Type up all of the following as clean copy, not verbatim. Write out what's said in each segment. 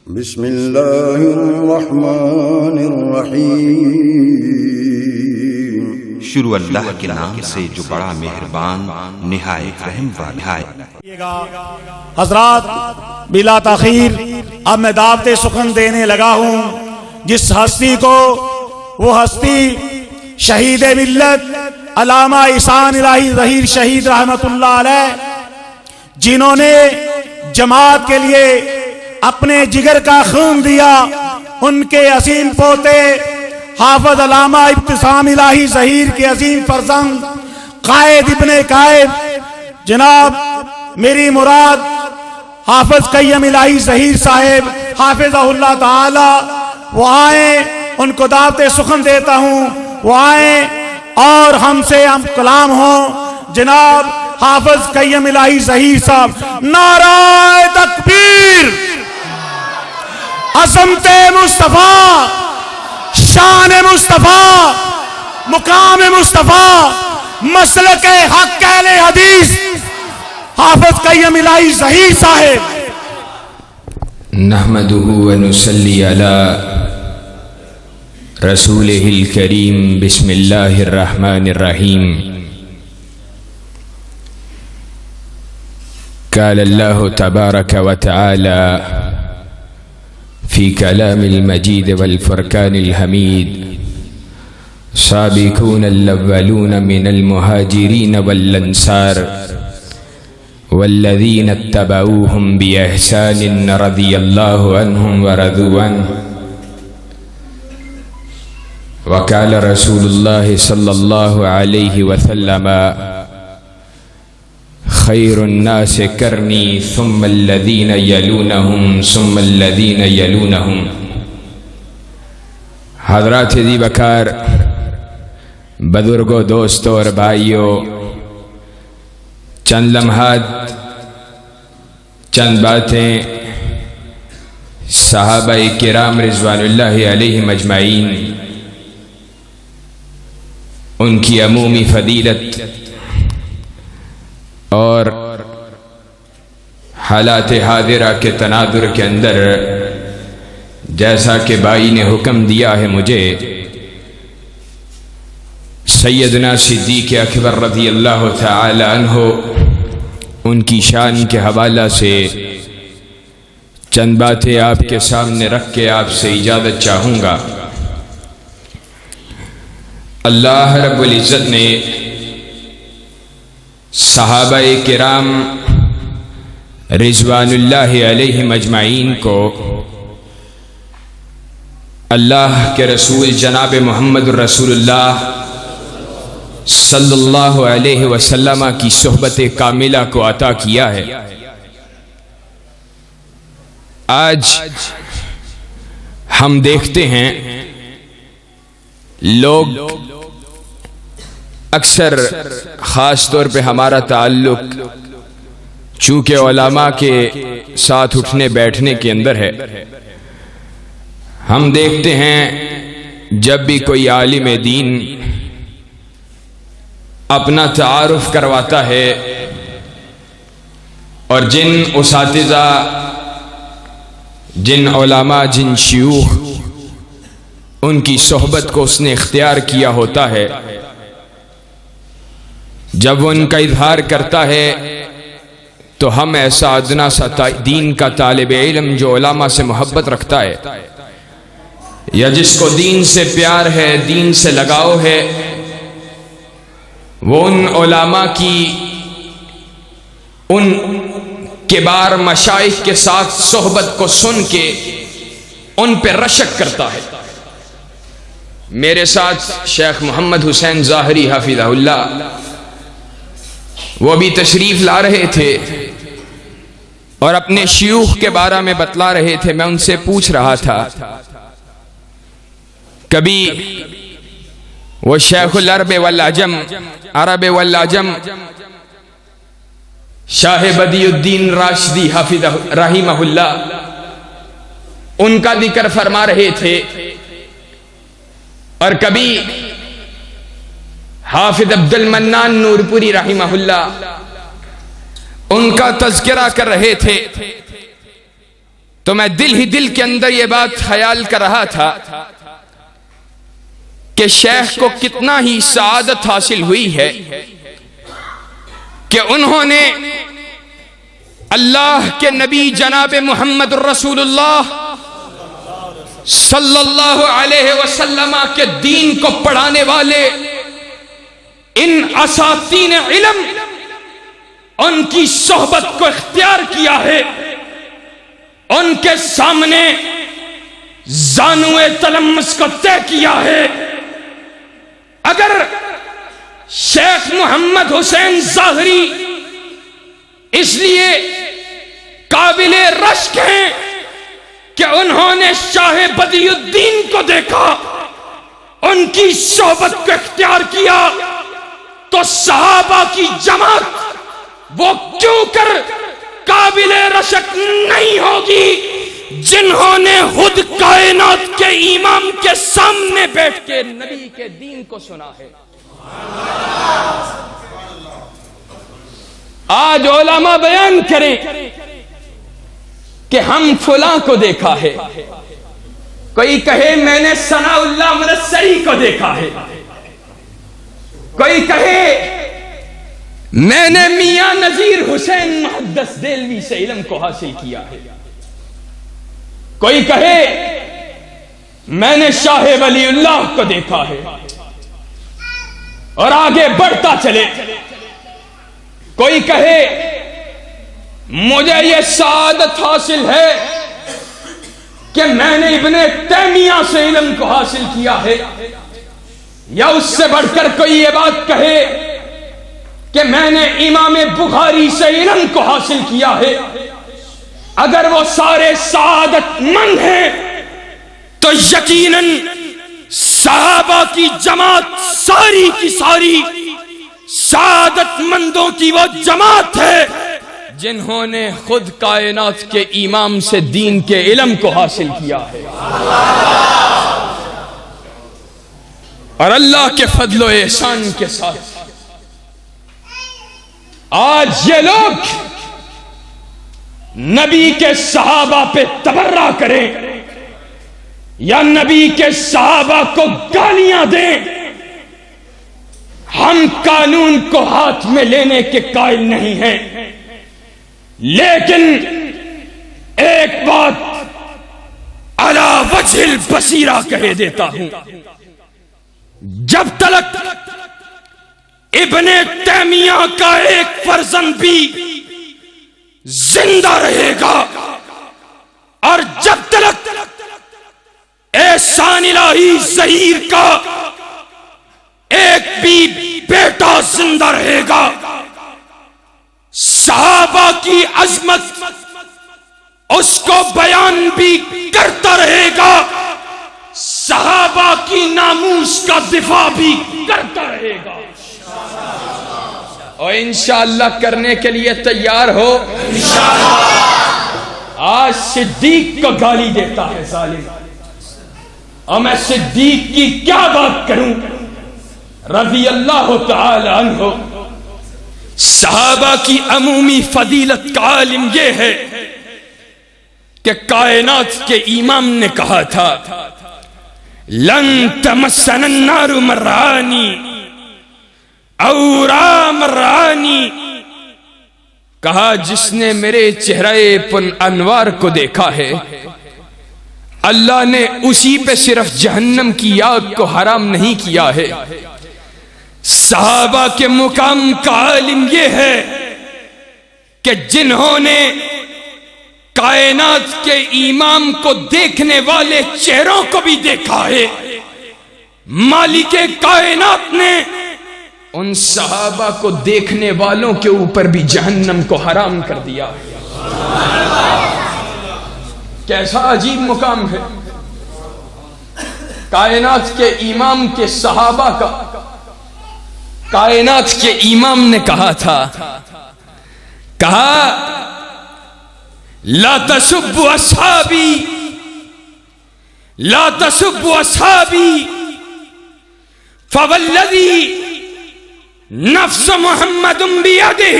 بسم اللہ الرحمن الرحیم۔ شروع اللہ کے نام سے جو بڑا مہربان نہایت رحم والا ہے۔ حضرات بلا تاخیر اب میں دعوت سخن دینے لگا ہوں جس ہستی کو، وہ ہستی شہید ملت علامہ احسان الہی ظہیر شہید رحمت اللہ علیہ، جنہوں نے جماعت کے لیے اپنے جگر کا خون دیا، ان کے عظیم پوتے حافظ علامہ ابتسام الہی ظہیر کے عظیم فرزند قائد ابن قائد جناب میری مراد حافظ قیم الہی ظہیر صاحب حافظہ اللہ تعالی، وہ آئیں، ان کو دعوت سخن دیتا ہوں، وہ آئیں اور ہم سے ہم کلام ہوں۔ جناب حافظ قیم الہی ظہیر صاحب، نعرہ تکبیر، عظمت مصطفیٰ، شان مصطفیٰ، مقام مصطفیٰ، مسلک حق اہل حدیث حافظ قیم الہی ظہیر صاحب۔ نحمده ونصلي على رسوله الكريم بسم الله الرحمن الرحيم۔ قال الله تبارك وتعالى في كلام المجيد والفرقان الحميد: سابقون الأولون من المهاجرين والأنصار والذين اتبعوهم بإحسان رضي الله عنهم ورضوا عنه، وقال رسول الله صلى الله عليه وسلم: خير الناس قرني ثم الذين يلونهم ثم الذين يلونهم۔ حضرات ذی وقار، بزرگوں، دوستوں اور بھائیوں، چند لمحات، چند باتیں صحابہ کرام رضوان اللہ علیہم اجمعین، ان کی عمومی فضیلت اور حالات حاضرہ کے تناظر کے اندر، جیسا کہ بھائی نے حکم دیا ہے مجھے، سیدنا صدیق اکبر رضی اللہ تعالی عنہ ان کی شان کے حوالہ سے چند باتیں آپ کے سامنے رکھ کے آپ سے اجازت چاہوں گا۔ اللہ رب العزت نے صحابہ کرام رضوان اللہ علیہم اجمعین کو اللہ کے رسول جناب محمد رسول اللہ صلی اللہ علیہ وسلم کی صحبت کاملہ کو عطا کیا ہے۔ آج ہم دیکھتے ہیں لوگ اکثر، خاص طور پہ ہمارا تعلق چونکہ علماء کے ساتھ اٹھنے بیٹھنے کے اندر ہے، ہم دیکھتے ہیں جب بھی کوئی عالم دین اپنا تعارف کرواتا ہے اور جن اساتذہ، جن علماء، جن شیوخ ان کی صحبت کو اس نے اختیار کیا ہوتا ہے، جب وہ ان کا اظہار کرتا ہے تو ہم ایسا ادنا سا دین کا طالب علم جو علماء سے محبت رکھتا ہے یا جس کو دین سے پیار ہے، دین سے لگاؤ ہے، وہ ان علماء کی، ان کبار مشائخ کے ساتھ صحبت کو سن کے ان پہ رشک کرتا ہے۔ میرے ساتھ شیخ محمد حسین ظاہری حفظہ اللہ، وہ بھی تشریف لا رہے تھے اور اپنے شیوخ کے بارے میں بتلا رہے تھے۔ میں ان سے پوچھ رہا تھا، کبھی وہ شیخ العرب والعجم، عرب والعجم شاہ بدی الدین راشدی حافظ رحمہ اللہ، ان کا ذکر فرما رہے تھے، اور کبھی حافظ عبد المنان نور پوری رحمہ اللہ ان کا تذکرہ کر رہے تھے۔ تو میں دل ہی دل کے اندر یہ بات خیال کر رہا تھا کہ شیخ کو کتنا ہی سعادت حاصل ہوئی ہے کہ انہوں نے اللہ کے نبی جناب محمد رسول اللہ صلی اللہ علیہ وسلم کے دین کو پڑھانے والے ان اساتین علم ان کی صحبت کو اختیار کیا ہے، ان کے سامنے زانوئے تلمس کو طے کیا ہے۔ اگر شیخ محمد حسین ظاہری اس لیے قابل رشک ہیں کہ انہوں نے شاہ بدیع الدین کو دیکھا، ان کی صحبت کو اختیار کیا، تو صحابہ کی جماعت وہ کیوں کر قابل رشک نہیں ہوگی جنہوں نے خود کائنات کے امام کے سامنے بیٹھ کے نبی کے دین کو سنا ہے۔ آج علماء بیان کریں کہ ہم فلاں کو دیکھا ہے، کوئی کہے میں نے ثناء اللہ منصری کو دیکھا ہے، کوئی کہے میں نے میاں نذیر حسین محدث دہلوی سے علم کو حاصل کیا ہے، کوئی کہے میں نے شاہ ولی اللہ کو دیکھا ہے، اور آگے بڑھتا چلے۔ کوئی کہے مجھے یہ سعادت حاصل ہے کہ میں نے ابن تیمیہ سے علم کو حاصل کیا ہے، یا اس سے بڑھ کر کوئی یہ بات کہے کہ میں نے امام بخاری سے علم کو حاصل کیا ہے۔ اگر وہ سارے سعادت مند ہیں تو یقیناً صحابہ کی جماعت ساری کی ساری سعادت مندوں کی وہ جماعت ہے جنہوں نے خود کائنات کے امام سے دین کے علم کو حاصل کیا ہے، اور اللہ کے فضل و احسان کے ساتھ آج یہ لوگ نبی کے صحابہ پہ تبرہ کریں یا نبی کے صحابہ کو گالیاں دیں، ہم قانون کو ہاتھ میں لینے کے قائل نہیں ہیں، لیکن ایک بات علی وجہ البصیرہ کہہ دیتا ہوں، جب تلک ابن تیمیہ کا ایک فرزند بھی زندہ رہے گا، اور جب تلک احسان الہی ظہیر کا ایک بھی بیٹا زندہ رہے گا، صحابہ کی عظمت اس کو بیان بھی کرتا رہے گا، صحابہ کی ناموس کا دفاع بھی کرتا رہے گا، اور انشاءاللہ کرنے کے لیے تیار ہو۔ آج صدیق کو گالی دیتا ہے ظالم، اور میں صدیق کی کیا بات کروں رضی اللہ تعالی عنہ۔ صحابہ کی عمومی فضیلت کا عالم یہ ہے کہ کائنات کے امام نے کہا تھا لن تمسنا النار مرانی اورا مرانی، کہا جس نے میرے چہرہ پن انوار کو دیکھا ہے اللہ نے اسی پہ صرف جہنم کی آگ کو حرام نہیں کیا ہے۔ صحابہ کے مقام کا عالم یہ ہے کہ جنہوں نے کائنات کے امام کو دیکھنے والے چہروں کو بھی دیکھا ہے، مالک کائنات نے ان صحابہ کو دیکھنے والوں کے اوپر بھی جہنم کو حرام کر دیا۔ کیسا عجیب مقام ہے کائنات کے امام کے صحابہ کا۔ کائنات کے امام نے کہا تھا، کہا لا تسبوا اصحابی لا تسبوا اصحابی فوالذی نفس محمد بیدہ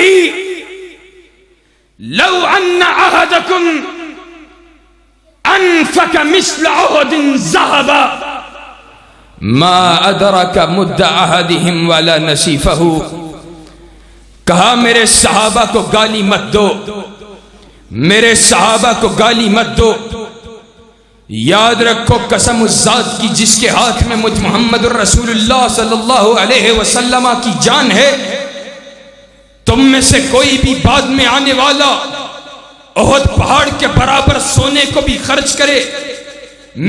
لو ان احدکم أنفك مثل عهد ذهبا ما أدرك مد أحدهم ولا نصيفه. کہا میرے صحابہ کو گالی مت دو، میرے صحابہ کو گالی مت دو. یاد رکھو قسم اس ذات کی جس کے ہاتھ میں مجھ محمد الرسول اللہ صلی اللہ علیہ وسلم کی جان ہے، تم میں سے کوئی بھی بعد میں آنے والا احد پہاڑ کے برابر سونے کو بھی خرچ کرے،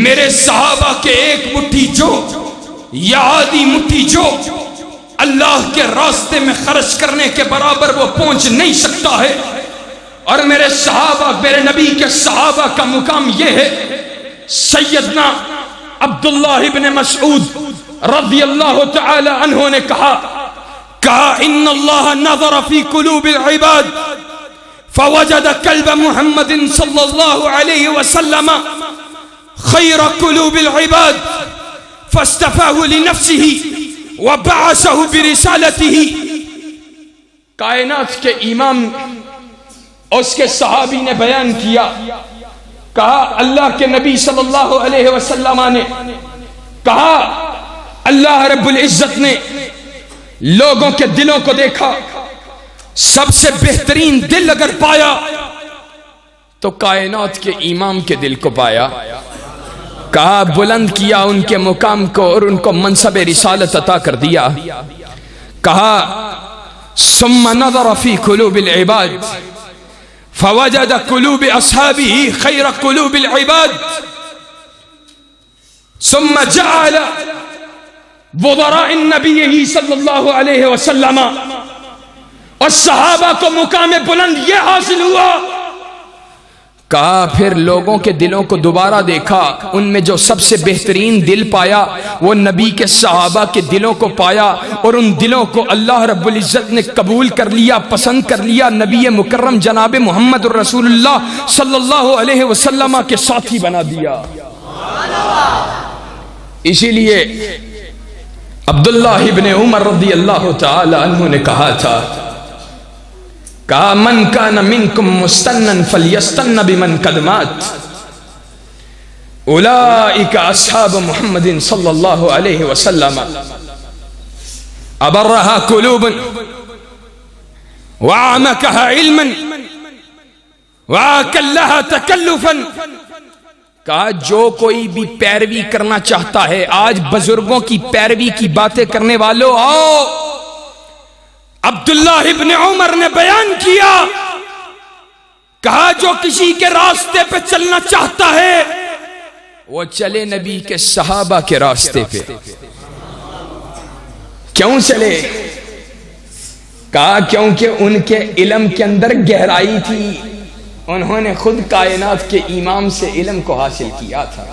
میرے صحابہ کے ایک مٹھی جو یا آدھی مٹھی جو اللہ کے راستے میں خرچ کرنے کے برابر وہ پہنچ نہیں سکتا ہے. اور میرے صحابہ، میرے نبی کے صحابہ کا مقام یہ ہے. سیدنا عبداللہ ابن مسعود رضی اللہ تعالی عنہ نے کہا ان اللہ نظر فی قلوب العباد فوجد قلب محمد صلی اللہ علیہ وسلم خیر قلوب العباد فاصطفاه لنفسه وبعثه برسالته. کائنات کے امام اس کے صحابی نے بیان کیا، کہا اللہ کے نبی صلی اللہ علیہ وسلم نے کہا اللہ رب العزت نے لوگوں کے دلوں کو دیکھا، سب سے بہترین دل اگر پایا تو کائنات کے امام کے دل کو پایا. کہا بلند کیا ان کے مقام کو اور ان کو منصب رسالت عطا کر دیا. کہا ثم نظر فی قلوب العباد فوجد قلوب اصحابه خیر قلوب العباد ثم جعل وزراء النبی صلی اللہ علیہ وسلم. اور صحابہ کو مقام بلند یہ حاصل ہوا. کہا پھر لوگوں کے دلوں کو دوبارہ دیکھا، ان میں جو سب سے بہترین دل پایا وہ نبی کے صحابہ کے دلوں کو پایا، اور ان دلوں کو اللہ رب العزت نے قبول کر لیا، پسند کر لیا، نبی مکرم جناب محمد الرسول اللہ صلی اللہ علیہ وسلم کے ساتھی بنا دیا. اسی لیے عبداللہ ابن عمر رضی اللہ تعالی عنہ نے کہا تھا، کہا من کان منکم مستنن فلیستن بمن قد مات اولئک اصحاب محمد صلی اللہ علیہ وسلم ابرها قلوبا وعمقها علما واقلها تکلفا. کہا جو کوئی بھی پیروی کرنا چاہتا ہے، آج بزرگوں کی پیروی کی باتیں کرنے والوں آؤ. عبداللہ ابن عمر نے بیان کیا، کہا جو کسی کے راستے پہ چلنا چاہتا ہے وہ چلے نبی کے صحابہ کے راستے پہ. کیوں چلے؟ کہا کیونکہ ان کے علم کے اندر گہرائی تھی، انہوں نے خود کائنات کے امام سے علم کو حاصل کیا تھا.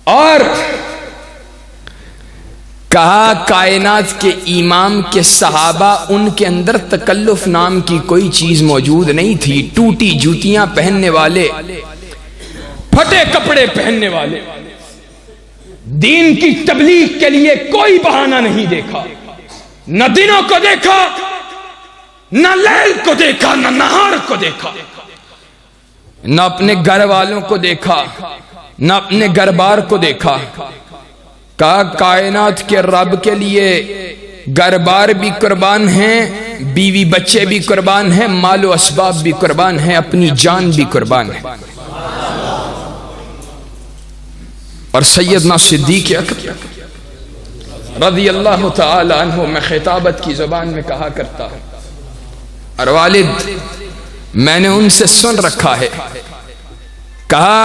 اور کہا کائنات کے امام کے صحابہ، ان کے اندر تکلف نام کی کوئی چیز موجود نہیں تھی. ٹوٹی جوتیاں پہننے والے، پھٹے کپڑے پہننے والے، دین کی تبلیغ کے لیے کوئی بہانہ نہیں دیکھا. نہ دنوں کو دیکھا، نہ لیل کو دیکھا، نہ نہار کو دیکھا، نہ اپنے گھر والوں کو دیکھا، نہ اپنے گھر بار کو دیکھا. کہا کائنات کے رب کے لیے گھر بار بھی قربان ہیں، بیوی بچے بھی قربان ہیں، مال و اسباب بھی قربان ہیں، اپنی جان بھی قربان ہے. اور سیدنا صدیق اکبر رضی اللہ تعالی عنہ، میں خطابت کی زبان میں کہا کرتا ہوں، اور والد میں نے ان سے سن رکھا ہے، کہا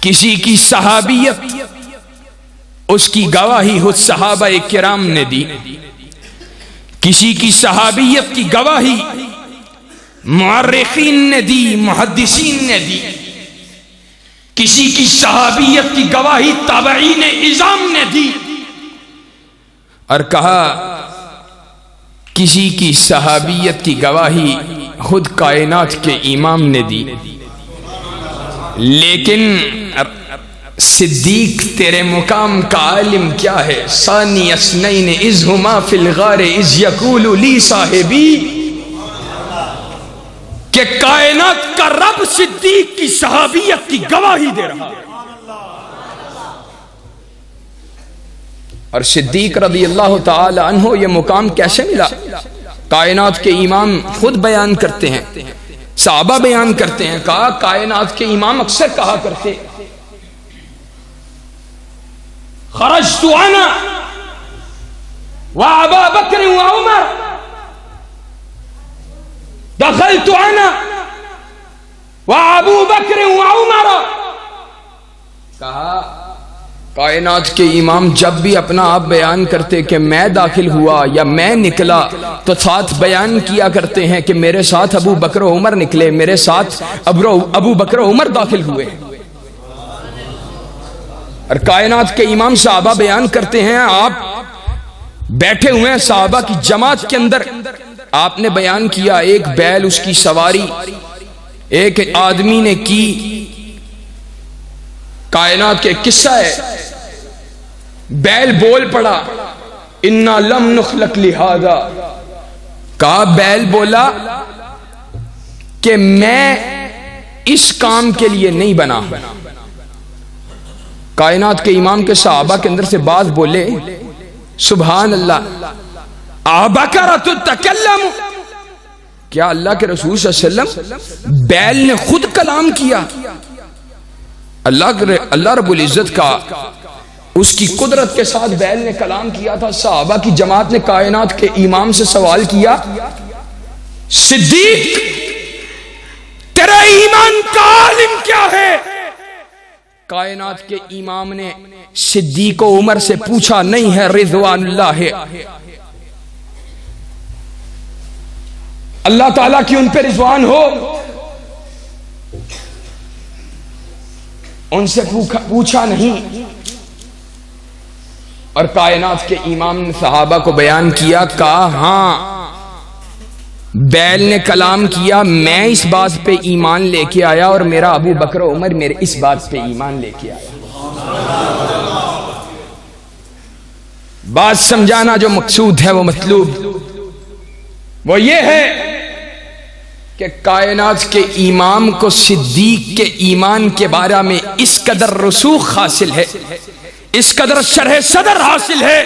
کسی کی صحابیت اس کی گواہی خود صحابہ کرام نے دی، کسی کی صحابیت کی گواہی مورخین نے دی، محدثین نے دی، کسی کی صحابیت کی گواہی تابعین اعظام نے دی. اور کہا کسی کی صحابیت کی گواہی خود کائنات کے امام نے دی. لیکن صدیق تیرے مقام کا عالم کیا ہے؟ ثانی اثنین اذ ہما فی الغار اذ یقول لی صاحبی. کہ کائنات کا رب صدیق کی صحابیت کی گواہی دے رہا ہے. اور صدیق رضی اللہ تعالی عنہ یہ مقام کیسے ملا؟ کائنات کے امام خود بیان کرتے ہیں، صحابہ بیان کرتے ہیں. کہا کائنات کے امام اکثر کہا کرتے خرجت انا وابا بکر وعمر دخلت انا وابو بکر وعمر. کہا کائنات کے امام جب بھی اپنا آپ بیان کرتے کہ میں داخل ہوا یا میں نکلا تو ساتھ بیان کیا کرتے ہیں کہ میرے ساتھ ابو بکر و عمر نکلے، میرے ساتھ ابو بکر و عمر داخل ہوئے. اور کائنات کے امام صحابہ بیان کرتے ہیں آپ بیٹھے ہوئے ہیں صحابہ کی جماعت کے اندر، آپ نے بیان کیا ایک بیل اس کی سواری ایک آدمی نے کی. کائنات کے قصہ ہے، بیل بول پڑا انا لم نخلق لہذا. کہا بیل بولا کہ میں اس کام کے لیے نہیں بنا. کائنات کے امام کے صحابہ کے اندر سے بعض بولے سبحان اللہ ابکرۃ تکلم، کیا اللہ کے رسول صلی اللہ علیہ وسلم بیل نے خود کلام کیا؟ اللہ رب العزت کا اس کی قدرت کے ساتھ بیل نے کلام کیا تھا. صحابہ کی جماعت نے کائنات کے امام سے سوال کیا صدیق تیرا ایمان کا عالم کیا ہے؟ کائنات کے امام نے صدیق و عمر سے پوچھا نہیں ہے رضوان اللہ ہے، اللہ تعالیٰ کی ان پہ رضوان ہو. ان سے پوچھا نہیں. اور کائنات کے امام نے صحابہ کو بیان کیا، کہا ہاں بیل نے کلام کیا، میں اس بات پہ ایمان لے کے آیا اور میرا ابو بکر و عمر میرے اس بات پہ ایمان لے کے آیا. بات سمجھانا جو مقصود ہے وہ مطلوب وہ یہ ہے کہ کائنات کے امام کو صدیق کے ایمان کے بارے میں اس قدر رسوخ حاصل ہے، اس قدر شرح صدر حاصل ہے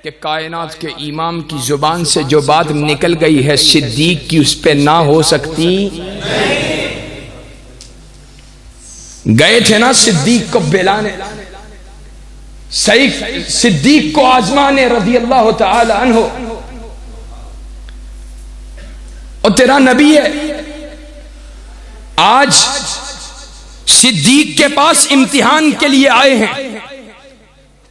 کہ کائنات کے امام کی زبان سے جو بات نکل گئی ہے صدیق کی اس پہ نہ ہو سکتی. گئے تھے نا صدیق کو بلانے، صدیق کو آزمانے رضی اللہ تعالی عنہ، اور تیرا نبی ہے. آج صدیق کے پاس امتحان کے لیے آئے ہیں.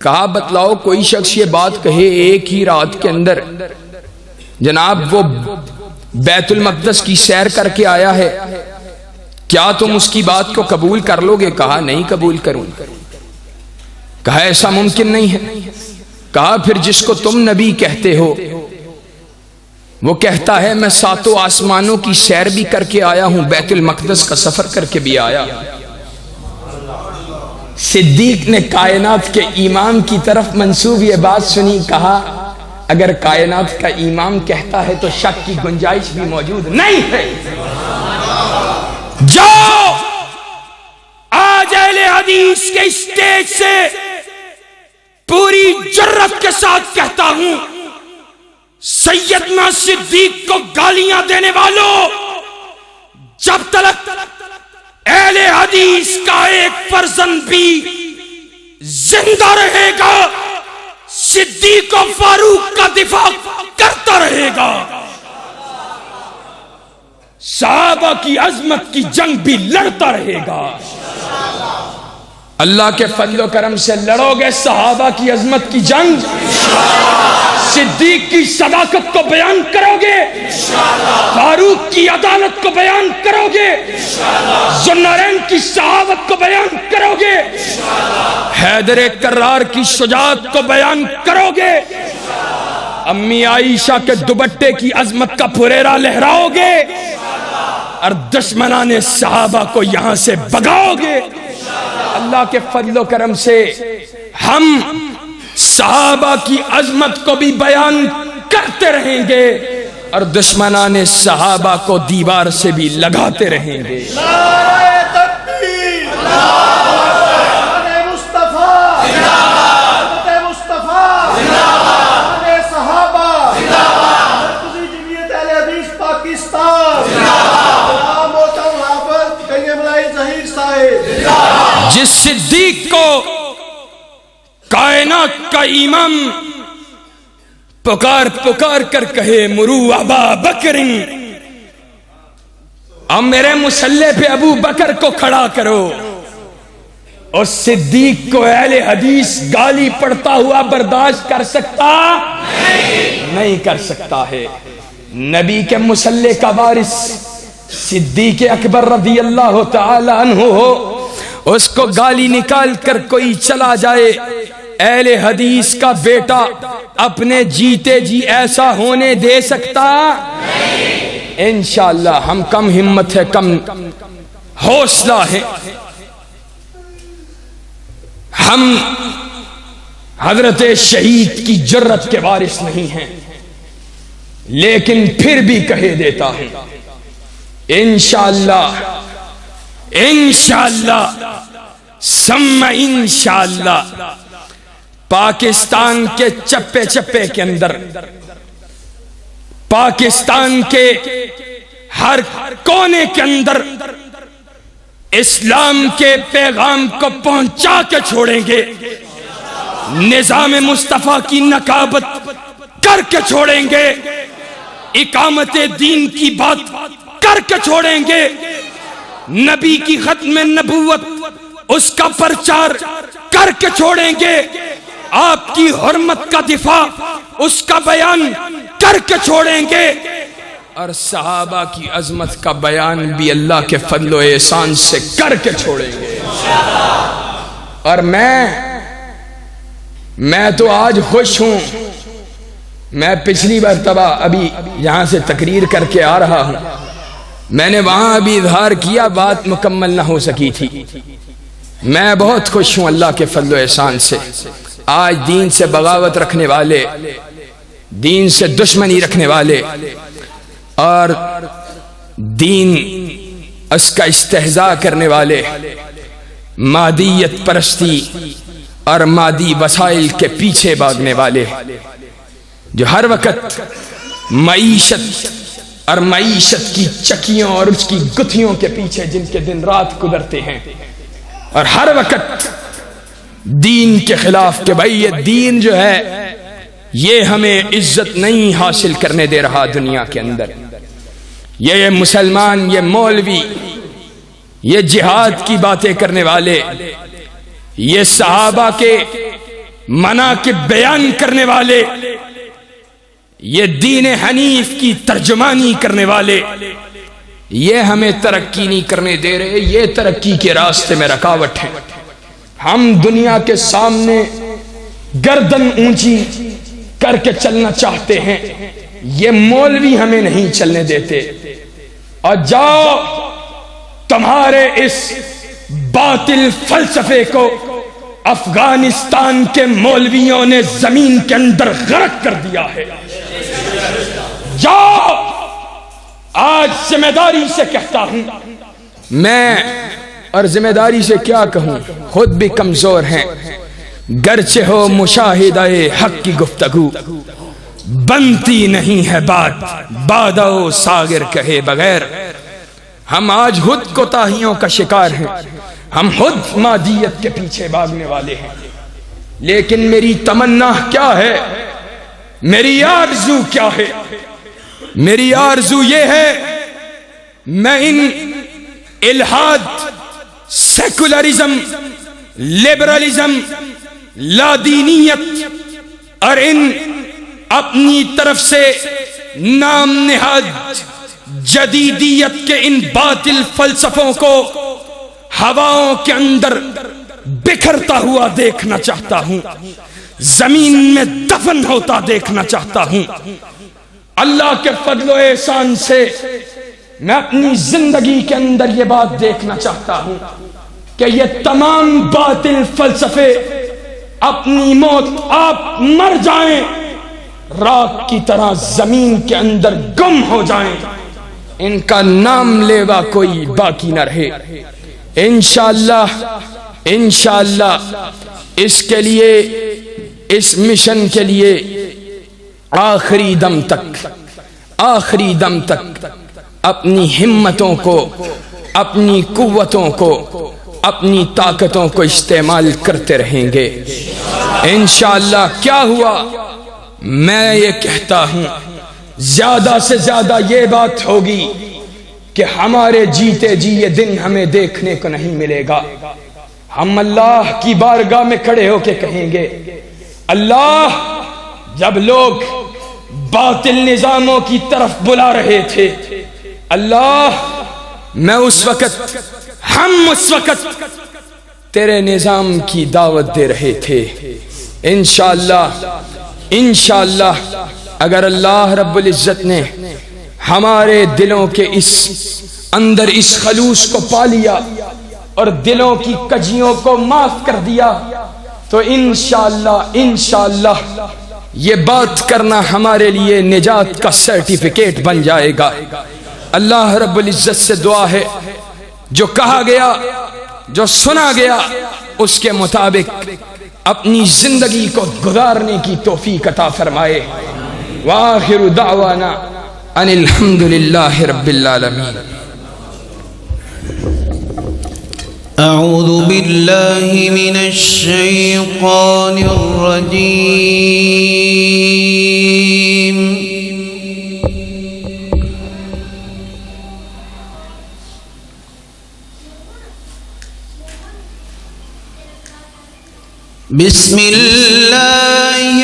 کہا بتلاؤ کوئی شخص یہ بات کہے ایک ہی رات کے اندر جناب وہ بیت المقدس کی سیر کر کے آیا ہے، کیا تم اس کی بات کو قبول کر لو گے؟ کہا نہیں قبول کروں. کہا ایسا ممکن نہیں ہے. کہا پھر جس کو تم نبی کہتے ہو وہ کہتا ہے میں ساتوں آسمانوں کی سیر بھی کر کے آیا ہوں، بیت المقدس کا سفر کر کے بھی آیا. صدیق نے کائنات کے امام کی طرف منسوب یہ بات سنی. کہا اگر کائنات کا امام کہتا ہے تو شک کی گنجائش بھی موجود نہیں ہے. جاؤ آج اہل حدیث کے اسٹیج سے پوری جرت کے ساتھ کہتا ہوں سیدنا صدیق کو گالیاں دینے والوں، جب تک اہل حدیث کا ایک فرزند بھی زندہ رہے گا صدیق و فاروق کا دفاع کرتا رہے گا. صحابہ کی عظمت کی جنگ بھی لڑتا رہے گا. اللہ کے فضل و کرم سے لڑو گے صحابہ کی عظمت کی جنگ، صدیق کی صداقت کو بیان کرو گے، فاروق کی عدالت کو بیان کرو گے، ذوالنورین کی شہادت کو بیان کرو گے، حیدر کرار کی شجاعت کو بیان کرو گے، امی عائشہ کے دوپٹے کی عظمت کا پھریرا لہراؤ گے اور دشمنان صحابہ کو یہاں سے بھگاؤ گے. اللہ کے فضل و کرم سے ہم صحابہ کی عظمت کو بھی بیان کرتے رہیں گے اور دشمنان صحابہ کو دیوار سے بھی لگاتے رہیں گے۔ نعرہ تکبیر، نعرہ مصطفیٰ، نعرہ مصطفیٰ، نعرہ صحابہ، مرکزی جمعیت اہل حدیث پاکستان، جناب محترم حافظ کنگے ملائی ظہیر صاحب۔ جس صدیق کو کائنات کا امام پکار پکار کر کہے مرو ابا بکر، اب میرے مسلح پہ ابو بکر کو کھڑا کرو، اور صدیق کو اہل حدیث گالی پڑتا ہوا برداشت کر سکتا نہیں کر سکتا ہے۔ نبی کے مسلح کا وارث صدیق اکبر رضی اللہ تعالی عنہ ہو، اس کو گالی نکال کر کوئی چلا جائے، اہل حدیث کا بیٹا اپنے جیتے جی ایسا ہونے دے سکتا؟ انشاءاللہ ہم کم ہمت ہے، کم حوصلہ ہے، ہم حضرت شہید کی جرت کے وارث نہیں ہیں، لیکن پھر بھی کہہ دیتا ہوں انشاءاللہ انشاءاللہ ثم انشاءاللہ پاکستان کے چپے چپے کے اندر، پاکستان کے ہر کونے کے اندر اسلام کے پیغام کو پہنچا کے چھوڑیں گے، نظام مصطفیٰ کی نقابت کر کے چھوڑیں گے، اقامت دین کی بات کر کے چھوڑیں گے، نبی کی ختم نبوت اس کا پرچار کر کے چھوڑیں گے، آپ کی حرمت کا دفاع اس کا بیان کر کے چھوڑیں گے، اور صحابہ کی عظمت کا بیان بھی اللہ کے فضل و احسان سے کر کے چھوڑیں گے۔ اور میں تو آج خوش ہوں، میں پچھلی مرتبہ ابھی یہاں سے تقریر کر کے آ رہا ہوں، میں نے وہاں ابھی اظہار کیا، بات مکمل نہ ہو سکی تھی، میں بہت خوش ہوں اللہ کے فضل و احسان سے۔ آج دین سے بغاوت رکھنے والے، دین سے دشمنی رکھنے والے اور دین اس کا استہزاء کرنے والے، مادیت پرستی اور مادی وسائل کے پیچھے بھاگنے والے، جو ہر وقت معیشت اور معیشت کی چکیوں اور اس کی گتھیوں کے پیچھے جن کے دن رات گزرتے ہیں، اور ہر وقت دین کے خلاف کہ بھائی یہ دین جو ہے یہ ہمیں عزت نہیں حاصل کرنے دے رہا دنیا کے اندر، یہ مسلمان، یہ مولوی، یہ جہاد کی باتیں کرنے والے، یہ صحابہ کے مناقب بیان کرنے والے، یہ دین حنیف کی ترجمانی کرنے والے، یہ ہمیں ترقی نہیں کرنے دے رہے، یہ ترقی کے راستے میں رکاوٹ ہے۔ ہم دنیا کے سامنے گردن اونچی کر کے چلنا چاہتے ہیں، یہ مولوی ہمیں نہیں چلنے دیتے، اور جاؤ تمہارے اس باطل فلسفے کو افغانستان کے مولویوں نے زمین کے اندر غرق کر دیا ہے، جاؤ، آج ذمہ داری سے کہتا ہوں میں، اور ذمہ داری سے کیا کہوں، خود بھی کمزور ہیں، گرچہ ہو مشاہدہ حق کی گفتگو، بنتی نہیں ہے بات بادو ساغر کہے بغیر۔ ہم آج خود کوتاہیوں کا شکار ہیں، ہم خود مادیت کے پیچھے بھاگنے والے ہیں، لیکن میری تمنا کیا ہے، میری آرزو کیا ہے؟ میری آرزو یہ ہے میں ان الحاد، سیکولرزم، لبرلزم، لادینیت اور ان اپنی طرف سے نام نہاد جدیدیت کے ان باطل فلسفوں کو ہواؤں کے اندر بکھرتا ہوا دیکھنا چاہتا ہوں، زمین میں دفن ہوتا دیکھنا چاہتا ہوں۔ اللہ کے فضل و احسان سے میں اپنی زندگی کے اندر یہ بات دیکھنا چاہتا ہوں کہ یہ تمام باطل فلسفے اپنی موت آپ مر جائیں، راکھ کی طرح زمین کے اندر گم ہو جائیں، ان کا نام لیوا کوئی باقی نہ رہے۔ انشاءاللہ اس کے لیے، اس مشن کے لیے آخری دم تک اپنی ہمتوں کو، اپنی قوتوں کو، اپنی طاقتوں کو استعمال کرتے رہیں گے انشاءاللہ۔ کیا ہوا؟ میں یہ کہتا ہوں زیادہ سے زیادہ یہ بات ہوگی کہ ہمارے جیتے جی یہ دن ہمیں دیکھنے کو نہیں ملے گا۔ ہم اللہ کی بارگاہ میں کھڑے ہو کے کہیں گے، اللہ، جب لوگ باطل نظاموں کی طرف بلا رہے تھے، اللہ، ہم اس وقت تیرے نظام کی دعوت دے رہے تھے۔ انشاءاللہ اگر اللہ رب العزت نے ہمارے دلوں کے اس اندر اس خلوص کو پا لیا اور دلوں کی کجیوں کو معاف کر دیا تو انشاءاللہ یہ بات کرنا ہمارے لیے نجات کا سرٹیفکیٹ بن جائے گا۔ اللہ رب العزت سے دعا ہے جو کہا گیا، جو سنا گیا، اس کے مطابق اپنی زندگی کو گزارنے کی توفیق عطا فرمائے۔ وآخر دعوانا ان الحمدللہ رب العالمین۔ اعوذ باللہ من الشیطان الرجیم۔ بسم اللہ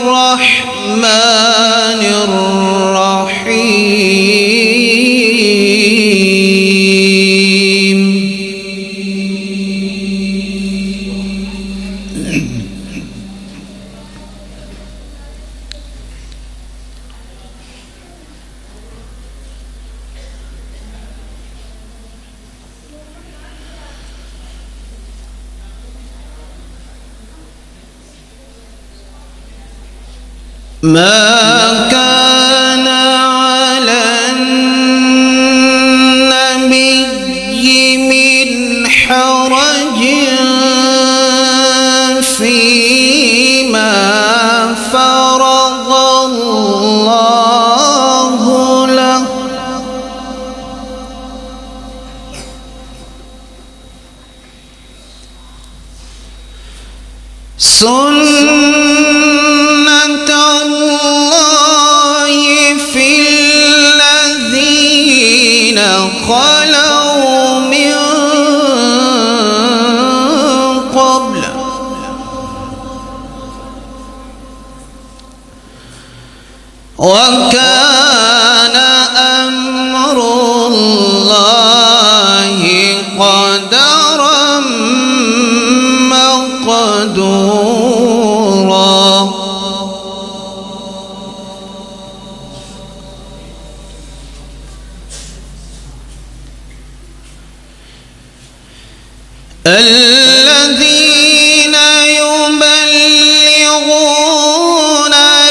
الرحمن الرحیم۔ ما كان على النبي من حرج فيما فرض الله له سنة الله في الذين خلوا من قبل وكان أمر الله قدرا مقدورا۔ الذين يبلغون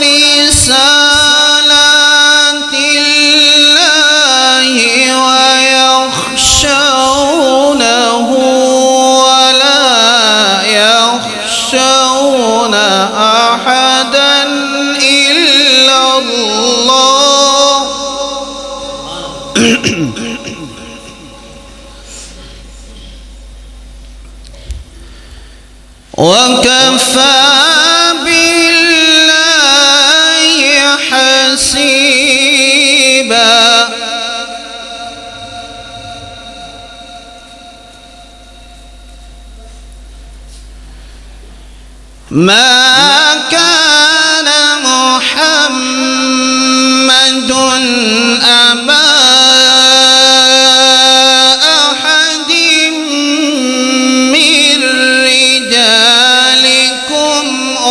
رسالات الله ويخشونه ولا يخشون أحدا إلا الله وكفى بالله حسيبا۔ ما كان محمد أبا أحد من رجالكم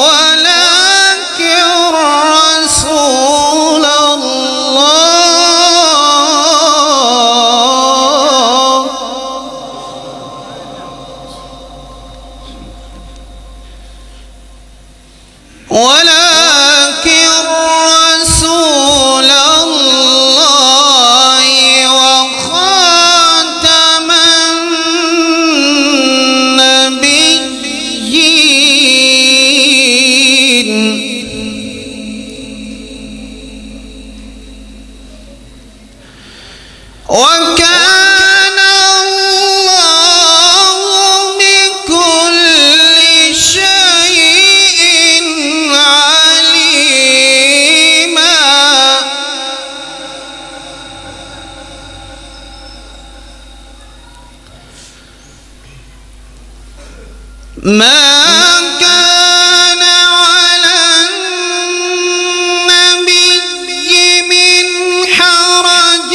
ولكن رسول الله وكان الله بكل شيء عليما ما كان على النبي من حرج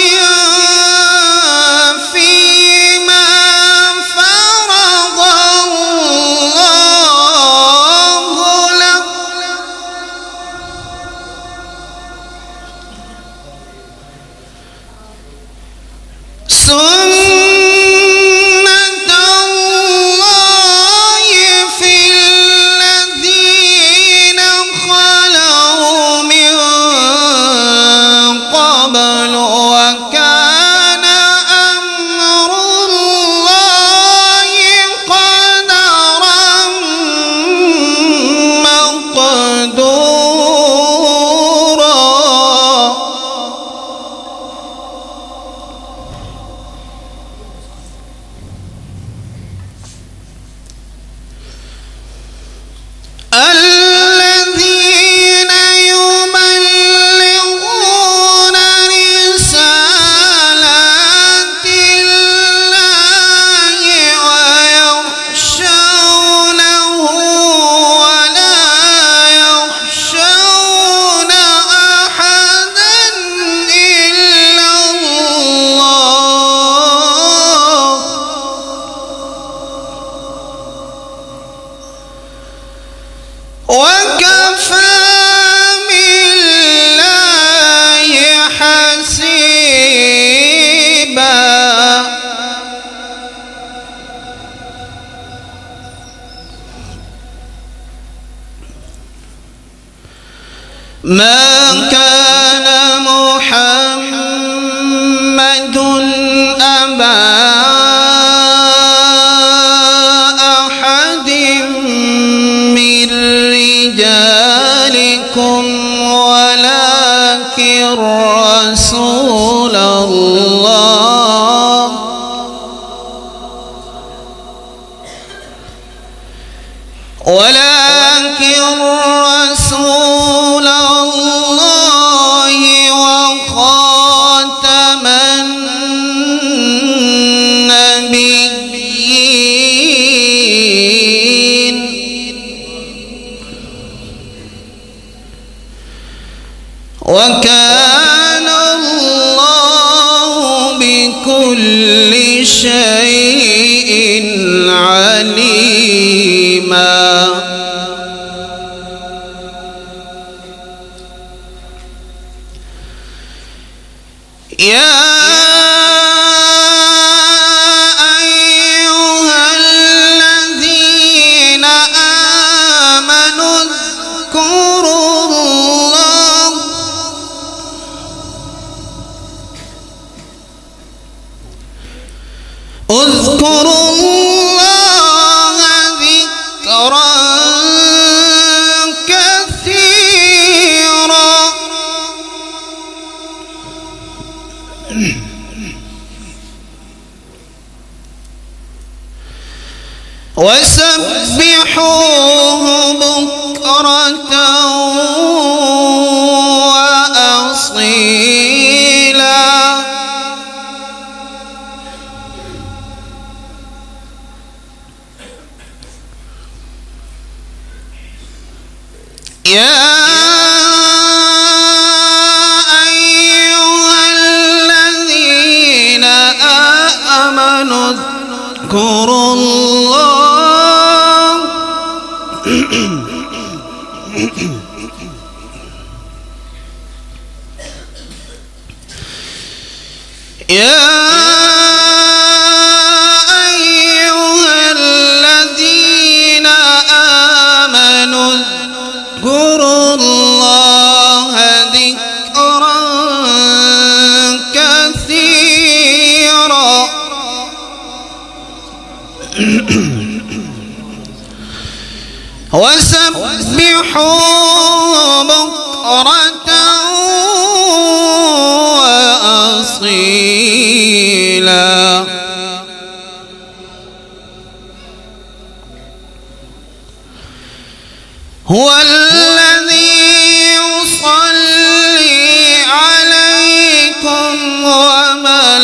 فيما فرض الله له سنة الله في الذين خلوا من قبل وكان أمر الله قدرا مقدورا الذين يبلغون رسالات الله ويخشونه ولا يخشون أحدا إلا الله وكفى بالله حسيبا ما كان محمد أبا أحد من رجالكم ولكن رسول الله وخاتم النبيين وكان الله بكل شيء عليما يا أيها الذين آمنوا اذكروا الله ذكرا كثيرا وسبحوه بكرة وأصيلا يا أيها الذين آمنوا اذكروا الله يا أيها الذين آمنوا اذكروا الله ذكرا كثيرا وسبحوا بكرة وأصيلا وملائكته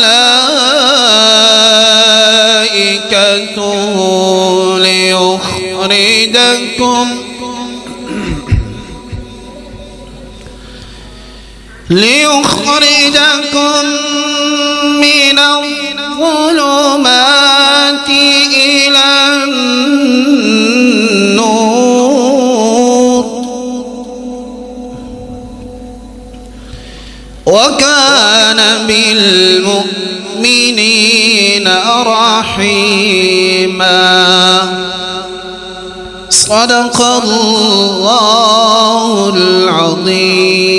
ليخرجكم من الظلمات إلى النور وكان بالمؤمنين رحيما. صدق الله العظيم.